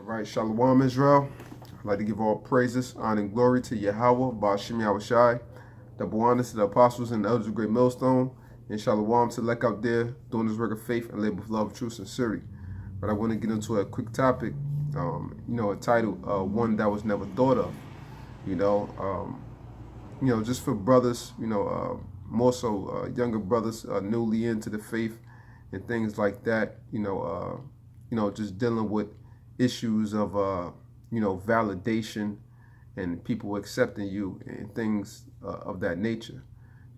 Right, Shalawam, Israel. I'd like to give all praises, honor, and glory to YAHAWAH, YAHAWASHI, double honors to the apostles and the elders of Great Millstone, and Shalawam to elect out there doing this work of faith and live with love, truth, sincerity. But I want to get into a quick topic, entitled "One That Was Never Thought of." Just for brothers, more so younger brothers newly into the faith and things like that. Just dealing with issues of validation and people accepting you and things of that nature.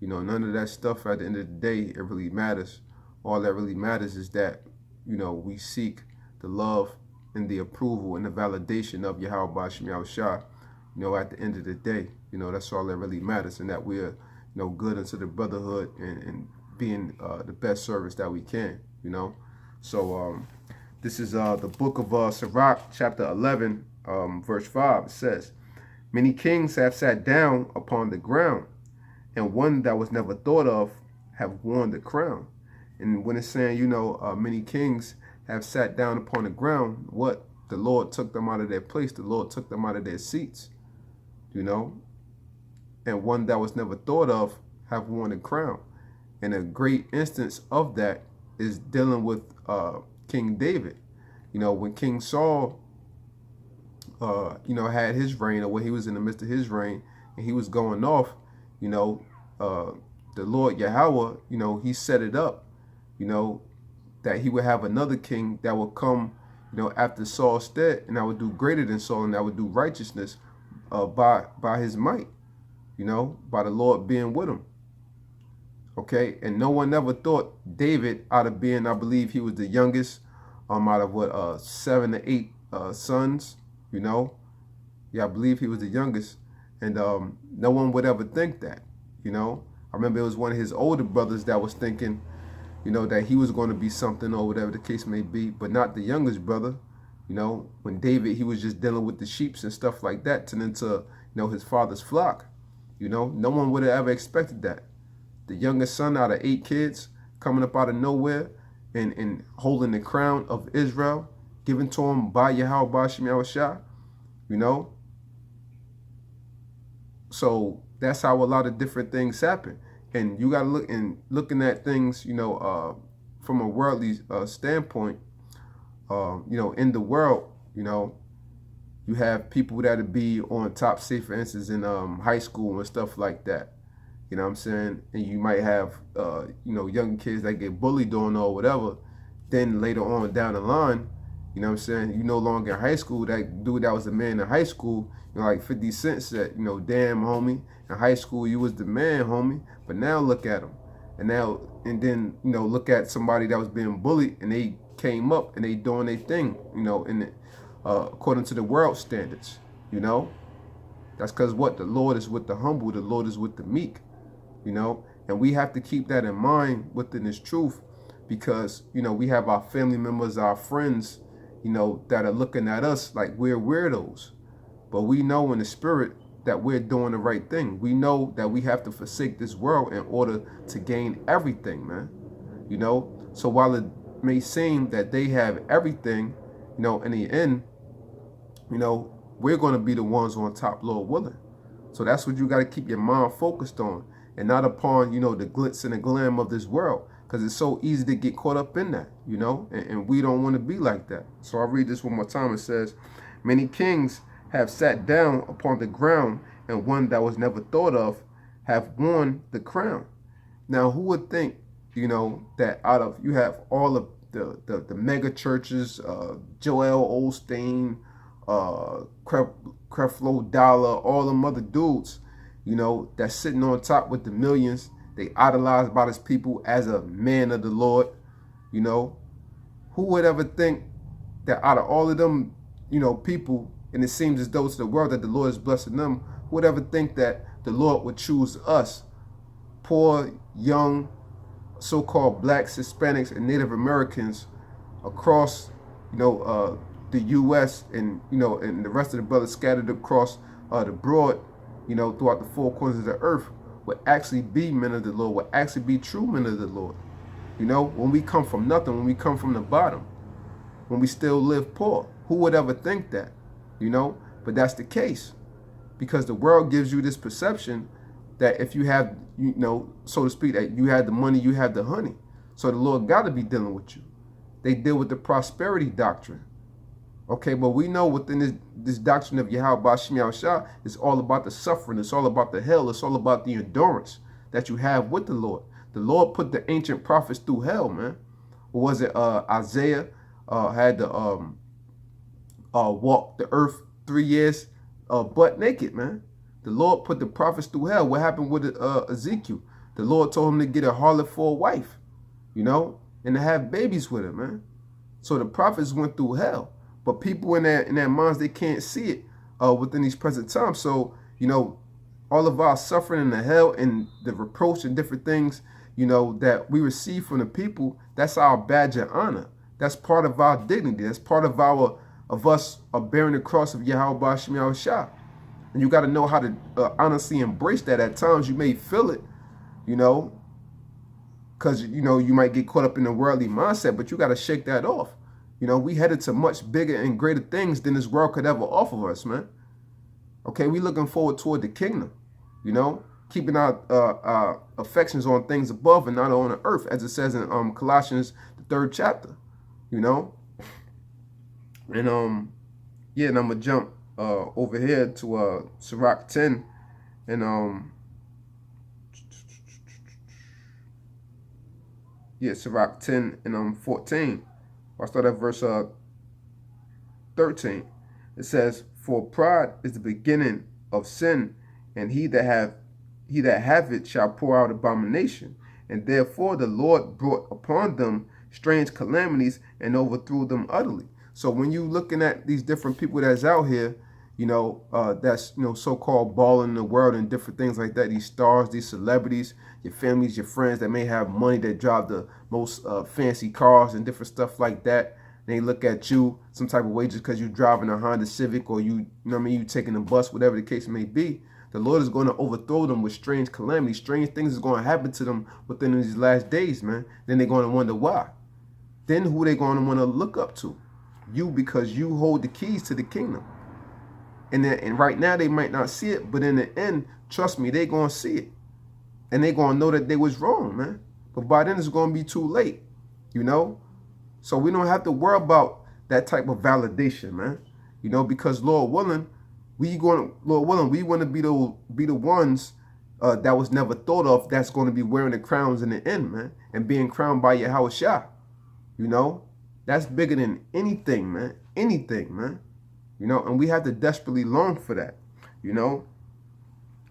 None of that stuff at the end of the day, it really matters. All that really matters is that, we seek the love and the approval and the validation of YAHAWASHI, at the end of the day. That's all that really matters, and that we're, good into the brotherhood and being the best service that we can, So this is the book of Sirach, chapter 11, verse 5. It says, "Many kings have sat down upon the ground, and one that was never thought of have worn the crown." And when it's saying, many kings have sat down upon the ground, what? The Lord took them out of their place. The Lord took them out of their seats, and one that was never thought of have worn the crown. And a great instance of that is dealing with King David. When King Saul, had his reign, or when he was in the midst of his reign, and he was going off, the Lord Yahweh, he set it up, that he would have another king that would come, after Saul's stead, and that would do greater than Saul, and that would do righteousness by his might, by the Lord being with him. Okay, and no one ever thought David, out of being, I believe he was the youngest, out of 7 to 8 sons, I believe he was the youngest, and no one would ever think that, I remember it was one of his older brothers that was thinking, that he was going to be something or whatever the case may be, but not the youngest brother. When David, he was just dealing with the sheep and stuff like that, turning into, his father's flock. No one would have ever expected that. The youngest son out of 8 kids coming up out of nowhere and holding the crown of Israel, given to him by YAHAWASHI, So that's how a lot of different things happen. And you got to looking at things, from a worldly standpoint, in the world, you have people that be on top, say for instance, in high school and stuff like that. You know what I'm saying? And you might have, young kids that get bullied on or whatever. Then later on down the line, you know what I'm saying, you no longer in high school. That dude that was the man in high school, like 50 Cent said, damn, homie, in high school you was the man, homie. But now look at him. And then, look at somebody that was being bullied and they came up and they doing their thing, according to the world standards, That's because what? The Lord is with the humble, the Lord is with the meek. And we have to keep that in mind within this truth, because, we have our family members, our friends, that are looking at us like we're weirdos. But we know in the spirit that we're doing the right thing. We know that we have to forsake this world in order to gain everything, man. So while it may seem that they have everything, in the end, we're going to be the ones on top, Lord willing. So that's what you got to keep your mind focused on, and not upon, the glitz and the glam of this world, because it's so easy to get caught up in that, and we don't want to be like that. So I'll read this one more time. It says, "Many kings have sat down upon the ground, and one that was never thought of have worn the crown." Now, who would think, that out of, you have all of the mega churches, Joel Osteen, Creflo Dollar, all them other dudes, that's sitting on top with the millions. They idolized by these people as a man of the Lord. Who would ever think that out of all of them, people, and it seems as though to the world that the Lord is blessing them, who would ever think that the Lord would choose us, poor, young, so-called blacks, Hispanics, and Native Americans across, the U.S. and, and the rest of the brothers scattered across the broad, throughout the 4 corners of the earth, would actually be men of the Lord, would actually be true men of the Lord. When we come from nothing, when we come from the bottom, when we still live poor. Who would ever think that? You know, but that's the case, because the world gives you this perception that if you have, you know, so to speak, that you have the money, you have the honey. So the Lord got to be dealing with you. They deal with the prosperity doctrine. Okay, but we know within this doctrine of YAHAWASHI, it's all about the suffering. It's all about the hell. It's all about the endurance that you have with the Lord. The Lord put the ancient prophets through hell, man. Or was it Isaiah had to walk the earth 3 years butt naked, man? The Lord put the prophets through hell. What happened with Ezekiel? The Lord told him to get a harlot for a wife, you know, and to have babies with her, man. So the prophets went through hell. But people in their minds, they can't see it within these present times. So, you know, all of our suffering and the hell and the reproach and different things, you know, that we receive from the people, that's our badge of honor. That's part of our dignity. That's part of us bearing the cross of YAHAWASHI. And you got to know how to honestly embrace that. At times you may feel it, you know, because, you know, you might get caught up in the worldly mindset, but you got to shake that off. You know, we headed to much bigger and greater things than this world could ever offer us, man. Okay, we looking forward toward the kingdom, you know, keeping our affections on things above and not on the earth, as it says in Colossians, the 3rd chapter, you know. And yeah, and I'm gonna jump over here to Sirach 10 and yeah, Sirach 10 and 14. I'll start at verse 13. It says, "For pride is the beginning of sin, and he that have it shall pour out abomination. And therefore the Lord brought upon them strange calamities and overthrew them utterly." So when you looking at these different people that's out here, you know, that's, you know, so-called balling in the world and different things like that, these stars, these celebrities, your families, your friends that may have money, that drive the most fancy cars and different stuff like that. They look at you some type of way just because you're driving a Honda Civic, or you know what I mean, you taking a bus, whatever the case may be. The Lord is going to overthrow them with strange calamities. Strange things is going to happen to them within these last days, man. Then they're going to wonder why. Then who they going to want to look up to? You, because you hold the keys to the kingdom. And right now they might not see it, but in the end, trust me, they're going to see it. And they're going to know that they was wrong, man. But by then it's going to be too late, you know. So we don't have to worry about that type of validation, man. You know, because Lord willing, we want to be the ones that was never thought of, that's going to be wearing the crowns in the end, man, and being crowned by YAHAWASHI. You know, that's bigger than anything, man. Anything, man. You know, and we have to desperately long for that, you know.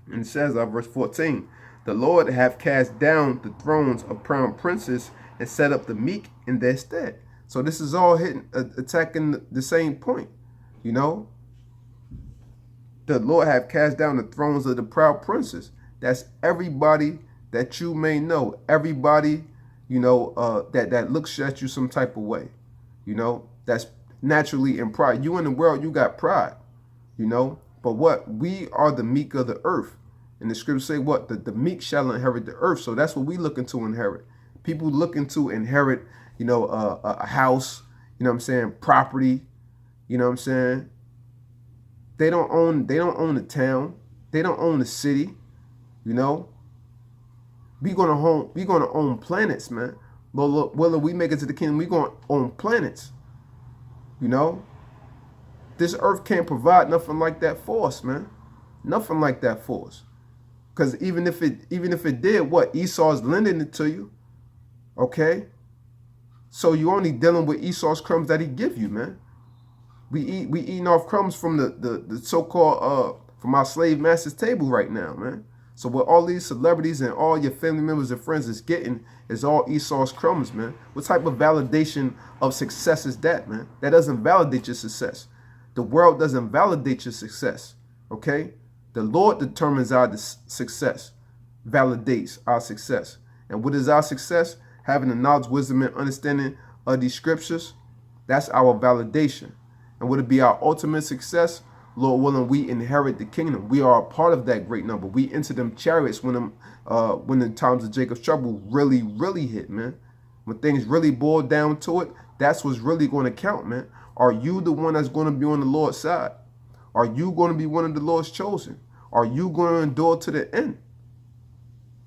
And it says, verse 14, "The Lord hath cast down the thrones of proud princes and set up the meek in their stead." So this is all attacking the same point, you know. The Lord hath cast down the thrones of the proud princes. That's everybody that you may know. Everybody, you know, that looks at you some type of way, you know, that's naturally in pride. You in the world, you got pride, you know. But what? We are the meek of the earth. And the scriptures say what? The meek shall inherit the earth. So that's what we looking to inherit. People looking to inherit, you know, a house, you know what I'm saying, property, you know what I'm saying. They don't own the town. They don't own the city, you know. We gonna own planets, man. But look, whether we make it to the kingdom, we gonna own planets. You know, this earth can't provide nothing like that for us, man. Nothing like that for us. Because even if it did, what? Esau's lending it to you. Okay? So you're only dealing with Esau's crumbs that he give you, man. We eating off crumbs from the so-called from our slave master's table right now, man. So what all these celebrities and all your family members and friends is getting is all Esau's crumbs, man. What type of validation of success is that, man? That doesn't validate your success. The world doesn't validate your success, okay? The Lord determines our success, validates our success. And what is our success? Having the knowledge, wisdom, and understanding of these scriptures, that's our validation. And would it be our ultimate success? Lord willing, we inherit the kingdom. We are a part of that great number. We enter them chariots when the times of Jacob's trouble really hit, man. When things really boil down to it, that's what's really going to count, man. Are you the one that's going to be on the Lord's side? Are you going to be one of the Lord's chosen? Are you going to endure to the end?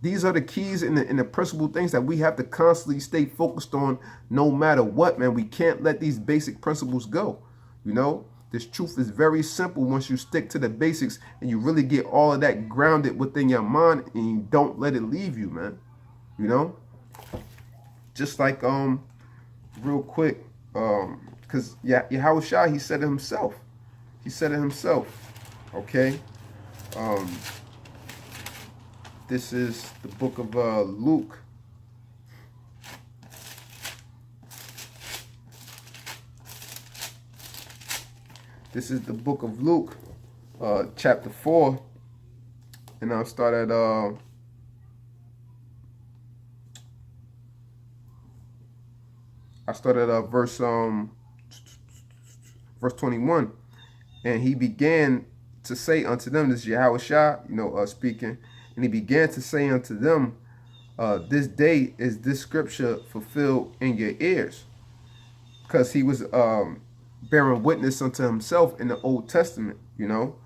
These are the keys and the principal things that we have to constantly stay focused on no matter what, man. We can't let these basic principles go. You know, this truth is very simple once you stick to the basics and you really get all of that grounded within your mind and you don't let it leave you, man. You know, just like, real quick, because YAHAWASHI, he said it himself. He said it himself, okay? This is the book of Luke. This is the book of Luke, chapter 4. And I'll start at verse 21. And he began to say unto them, this is YAHAWASHI, you know, speaking. And he began to say unto them, this day is this scripture fulfilled in your ears. Because he was bearing witness unto himself in the Old Testament, you know.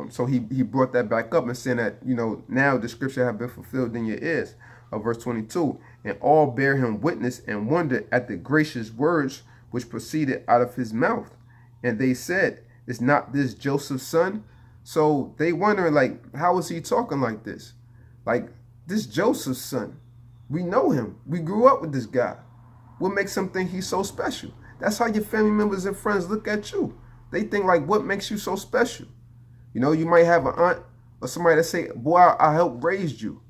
So he brought that back up and saying that, you know, now the scripture have been fulfilled in your ears. Verse 22, and all bear him witness and wondered at the gracious words which proceeded out of his mouth. And they said, is not this Joseph's son? So they wondering, like, how is he talking like this? Like, this Joseph's son. We know him. We grew up with this guy. What makes him think he's so special? That's how your family members and friends look at you. They think, like, what makes you so special? You know, you might have an aunt or somebody that say, boy, I helped raise you.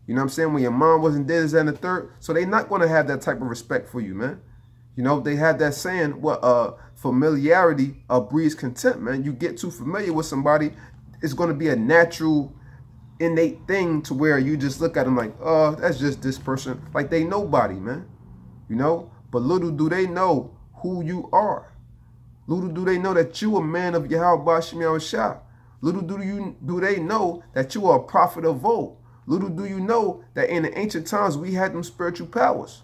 You know what I'm saying? When your mom wasn't dead, this and the third. So they're not going to have that type of respect for you, man. You know, they have that saying, well, familiarity breeds contempt, man. You get too familiar with somebody, it's going to be a natural, innate thing to where you just look at them like, oh, that's just this person. Like they nobody, man. You know? But little do they know who you are. Little do they know that you a man of YAHAWASHI. Little do they know that you are a prophet of old. Little do you know that in the ancient times we had them spiritual powers.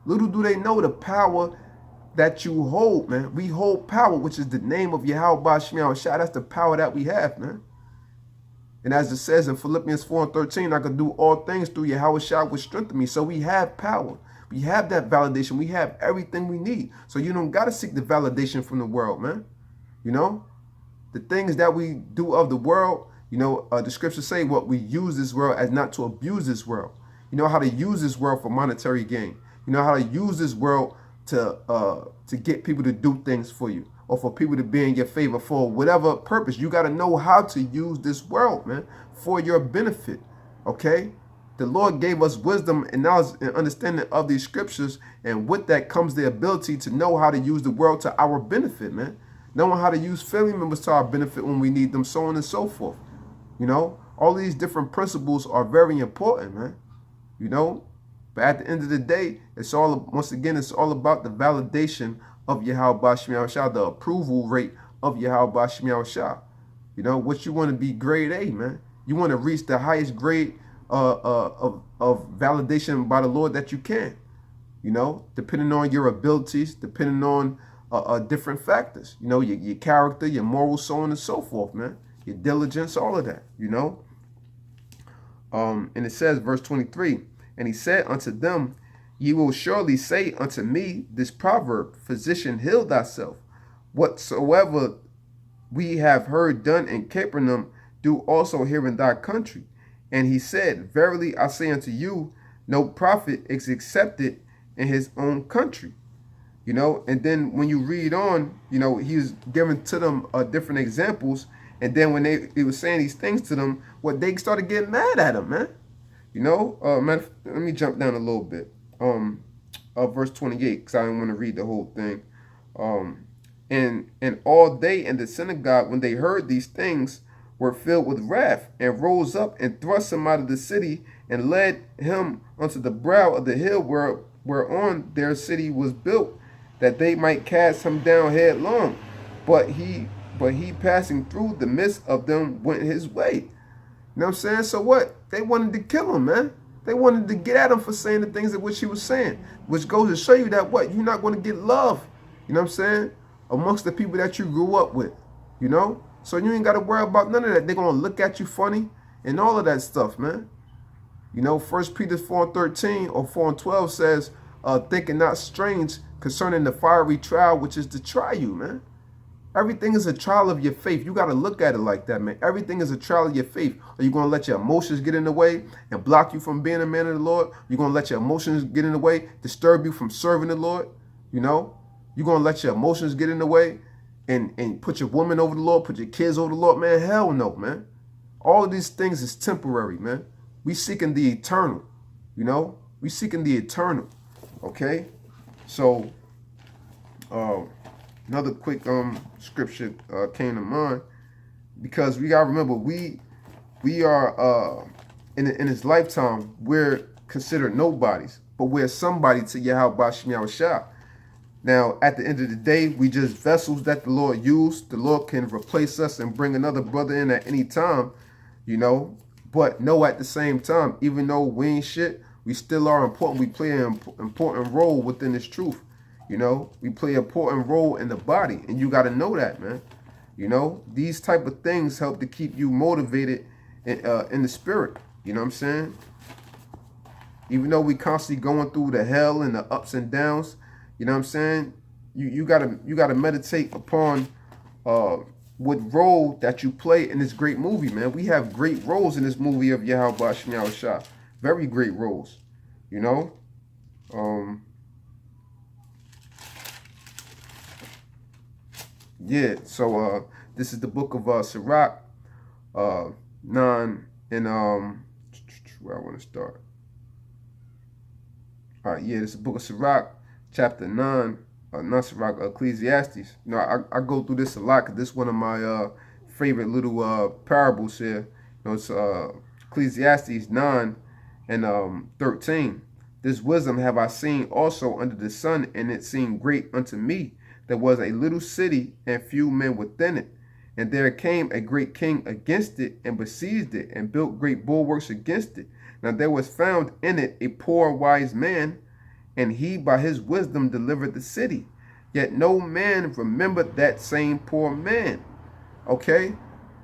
Little do they know the power that you hold, man. We hold power, which is the name of YAHAWASHI. That's the power that we have, man. And as it says in Philippians 4:13, I can do all things through YAHAWASHI which strengthen me. So we have power. We have that validation. We have everything we need. So you don't got to seek the validation from the world, man. You know, the things that we do of the world, you know, the scriptures say what we use this world as not to abuse this world. You know how to use this world for monetary gain. You know how to use this world to get people to do things for you or for people to be in your favor for whatever purpose. You got to know how to use this world, man, for your benefit, okay? The Lord gave us wisdom and knowledge and understanding of these scriptures, and with that comes the ability to know how to use the world to our benefit, man. Knowing how to use family members to our benefit when we need them, so on and so forth. You know, all these different principles are very important, man. You know, but at the end of the day, it's all, once again, it's all about the validation of YAHAWASHI, the approval rate of YAHAWASHI. You know, what you want to be grade A, man. You want to reach the highest grade of validation by the Lord that you can. You know, depending on your abilities, depending on different factors. You know, your character, your morals, so on and so forth, man. Your diligence, all of that, you know. And it says, verse 23, and he said unto them, ye will surely say unto me this proverb, physician, heal thyself. Whatsoever we have heard done in Capernaum, do also here in thy country. And he said, verily I say unto you, no prophet is accepted in his own country. You know, and then when you read on, you know, he was giving to them different examples. And then when he was saying these things to them, what they started getting mad at him, man. You know, let me jump down a little bit. Verse 28, because I didn't want to read the whole thing. And all they in the synagogue, when they heard these things, were filled with wrath, and rose up and thrust him out of the city, and led him unto the brow of the hill whereon their city was built, that they might cast him down headlong. But he passing through the midst of them went his way. You know what I'm saying? So what? They wanted to kill him, man. They wanted to get at him for saying the things that which he was saying, which goes to show you that what? You're not going to get love, you know what I'm saying, amongst the people that you grew up with, you know? So you ain't got to worry about none of that. They're going to look at you funny and all of that stuff, man. You know, 1 Peter 4:13 or 4:12 says, thinking not strange concerning the fiery trial, which is to try you, man. Everything is a trial of your faith. You got to look at it like that, man. Everything is a trial of your faith. Are you going to let your emotions get in the way and block you from being a man of the Lord? You're going to let your emotions get in the way, disturb you from serving the Lord? You know, you're going to let your emotions get in the way and put your woman over the Lord, put your kids over the Lord? Man, hell no, man. All of these things is temporary, man. We seeking the eternal, you know? We seeking the eternal, okay? So, another quick scripture came to mind, because we gotta remember we are in his lifetime we're considered nobodies, but we're somebody to YAHAWASHI. Now at the end of the day, we just vessels that the Lord used. The Lord can replace us and bring another brother in at any time, you know. But know at the same time, even though we ain't shit, we still are important. We play an important role within this truth. You know, we play an important role in the body, and you got to know that, man. You know, these type of things help to keep you motivated in the spirit. You know what I'm saying? Even though we constantly going through the hell and the ups and downs, you know what I'm saying? You gotta meditate upon what role that you play in this great movie, man. We have great roles in this movie of YAHAWASHI. Very great roles, you know. Yeah, so this is the book of Sirach 9 and where I want to start. All right, yeah, this is the book of Sirach, chapter 9, not Sirach, Ecclesiastes. You know, I go through this a lot because this is one of my favorite little parables here. You know, it's Ecclesiastes 9 and 13. This wisdom have I seen also under the sun, and it seemed great unto me. There was a little city and few men within it. And there came a great king against it and besieged it and built great bulwarks against it. Now there was found in it a poor wise man, and he by his wisdom delivered the city. Yet no man remembered that same poor man. Okay?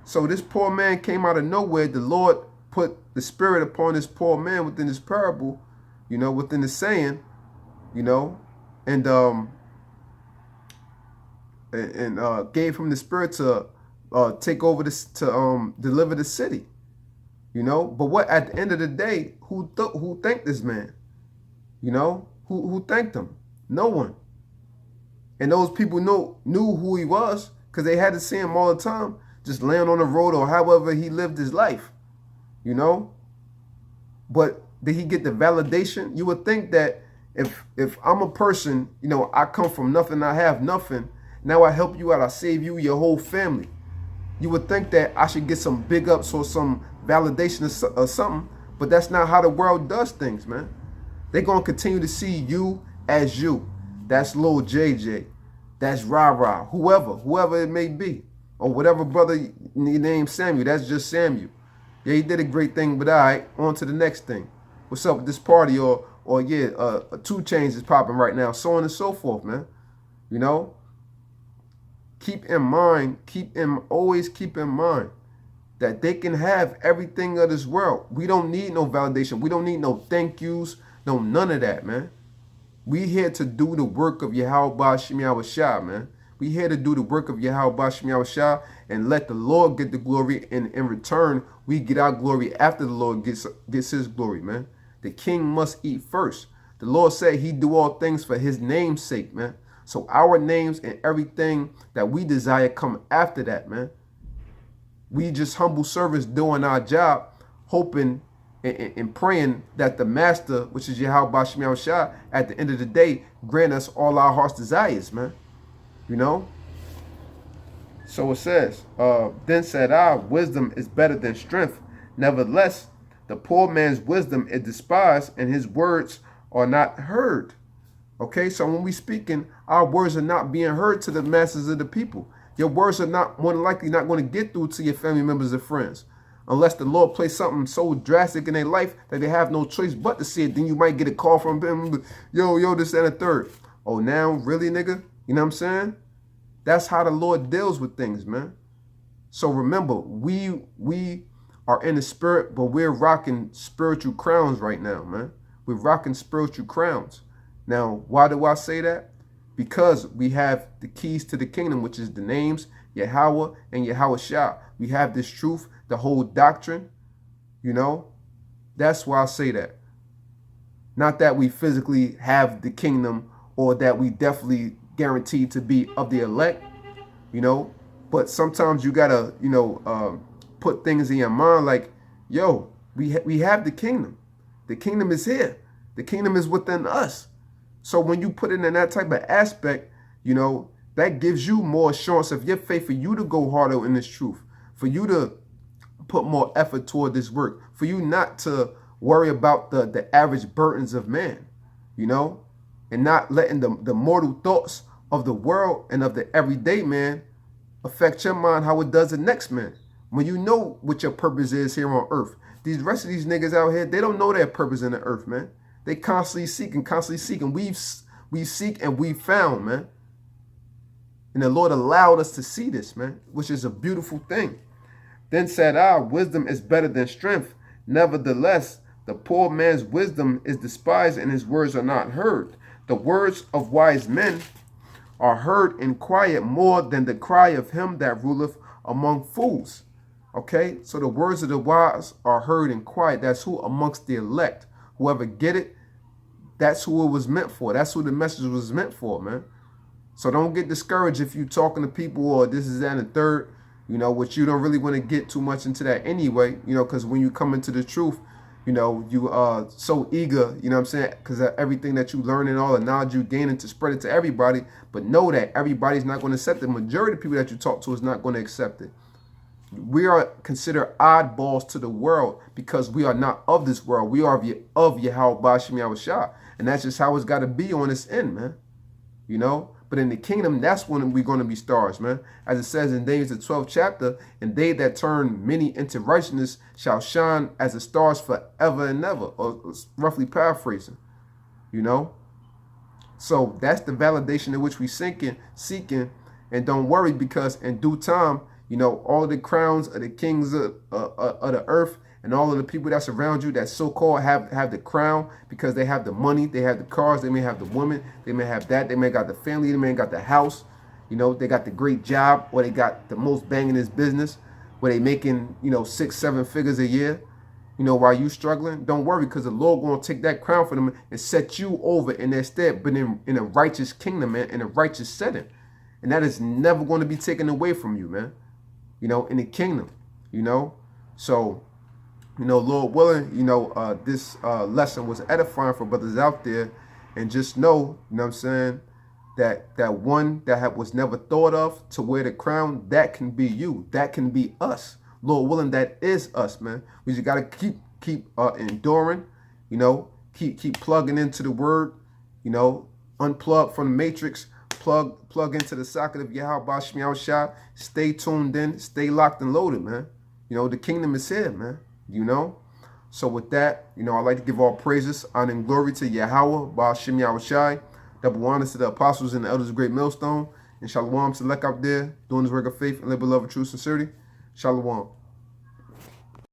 So this poor man came out of nowhere. The Lord put the spirit upon this poor man within this parable, you know, within the saying, you know, and gave him the spirit to take over this, to deliver the city, you know. But what at the end of the day, who thanked this man? You know, who thanked him? No one. And those people knew who he was because they had to see him all the time, just laying on the road or however he lived his life, you know. But did he get the validation? You would think that if I'm a person, you know, I come from nothing, I have nothing. Now I help you out, I save you, your whole family. You would think that I should get some big ups or some validation or something, but that's not how the world does things, man. They're going to continue to see you as you. That's Lil JJ. That's Rah-Rah. Whoever it may be. Or whatever brother named Samuel. That's just Samuel. Yeah, he did a great thing, but all right, on to the next thing. What's up with this party? Or yeah, 2 Chainz is popping right now. So on and so forth, man. You know? Keep in mind, always keep in mind that they can have everything of this world. We don't need no validation. We don't need no thank yous. No, none of that, man. We here to do the work of YAHAWASHI, man. We here to do the work of YAHAWASHI and let the Lord get the glory. And in return, we get our glory after the Lord gets his glory, man. The king must eat first. The Lord said he do all things for his name's sake, man. So our names and everything that we desire come after that, man. We just humble servants doing our job, hoping and praying that the master, which is YAHAWASHI, at the end of the day, grant us all our heart's desires, man. You know? So it says, then said I, wisdom is better than strength. Nevertheless, the poor man's wisdom is despised, and his words are not heard. Okay, so when we speaking, our words are not being heard to the masses of the people. Your words are not more than likely not going to get through to your family members and friends. Unless the Lord plays something so drastic in their life that they have no choice but to see it. Then you might get a call from them. Yo, this and a third. Oh, now, really, nigga? You know what I'm saying? That's how the Lord deals with things, man. So remember, we are in the spirit, but we're rocking spiritual crowns right now, man. We're rocking spiritual crowns. Now, why do I say that? Because we have the keys to the kingdom, which is the names, Yahawah and YAHAWASHI. We have this truth, the whole doctrine, you know. That's why I say that. Not that we physically have the kingdom or that we definitely guaranteed to be of the elect, you know. But sometimes you gotta, you know, put things in your mind like, yo, we have the kingdom. The kingdom is here. The kingdom is within us. So when you put it in that type of aspect, you know, that gives you more assurance of your faith for you to go harder in this truth, for you to put more effort toward this work, for you not to worry about the average burdens of man, you know, and not letting the mortal thoughts of the world and of the everyday man affect your mind how it does the next man. When you know what your purpose is here on earth. These rest of these niggas out here, they don't know their purpose in the earth, man. They constantly seeking, we seek and we found, man. And the Lord allowed us to see this, man, which is a beautiful thing. Then said I, wisdom is better than strength. Nevertheless, the poor man's wisdom is despised and his words are not heard. The words of wise men are heard in quiet more than the cry of him that ruleth among fools. Okay, so the words of the wise are heard in quiet. That's who amongst the elect. Whoever get it, that's who it was meant for. That's who the message was meant for, man. So don't get discouraged if you talking to people or this is that and the third, you know, which you don't really want to get too much into that anyway, you know, because when you come into the truth, you know, you are so eager, you know what I'm saying, because everything that you learn and all the knowledge you gaining to spread it to everybody, but know that everybody's not going to accept it. The majority of people that you talk to is not going to accept it. We are considered oddballs to the world because we are not of this world. We are of YAHAWASHI, and that's just how it's got to be on this end, man. You know? But in the kingdom, that's when we're going to be stars, man. As it says in Daniel, the 12th chapter, and they that turn many into righteousness shall shine as the stars forever and ever, or roughly paraphrasing, you know? So that's the validation in which we seeking, and don't worry because in due time, you know, all of the crowns of the kings of the earth and all of the people that surround you that so-called have the crown because they have the money, they have the cars, they may have the woman, they may have that, they may got the family, they may got the house, you know, they got the great job, or they got the most bang in this business, where they making, you know, 6-7 figures a year, you know, while you struggling. Don't worry because the Lord going to take that crown for them and set you over in their stead, but in a righteous kingdom, man, in a righteous setting. And that is never going to be taken away from you, man. You know, in the kingdom, you know. So, you know, Lord willing, you know, this lesson was edifying for brothers out there. And just know, you know what I'm saying, that one that was never thought of to wear the crown, that can be you. That can be us. Lord willing, that is us, man. We just got to keep enduring, you know, keep plugging into the word, you know, unplug from the matrix. Plug into the socket of YAHAWASHI. Stay tuned in. Stay locked and loaded, man. You know, the kingdom is here, man. You know? So with that, you know, I'd like to give all praises, honor, and glory to YAHAWAH. Double honors to the apostles and the elders of Great Millstone. And Shalawam to the elect out there, doing this work of faith and live with love, truth, sincerity. Shalawam.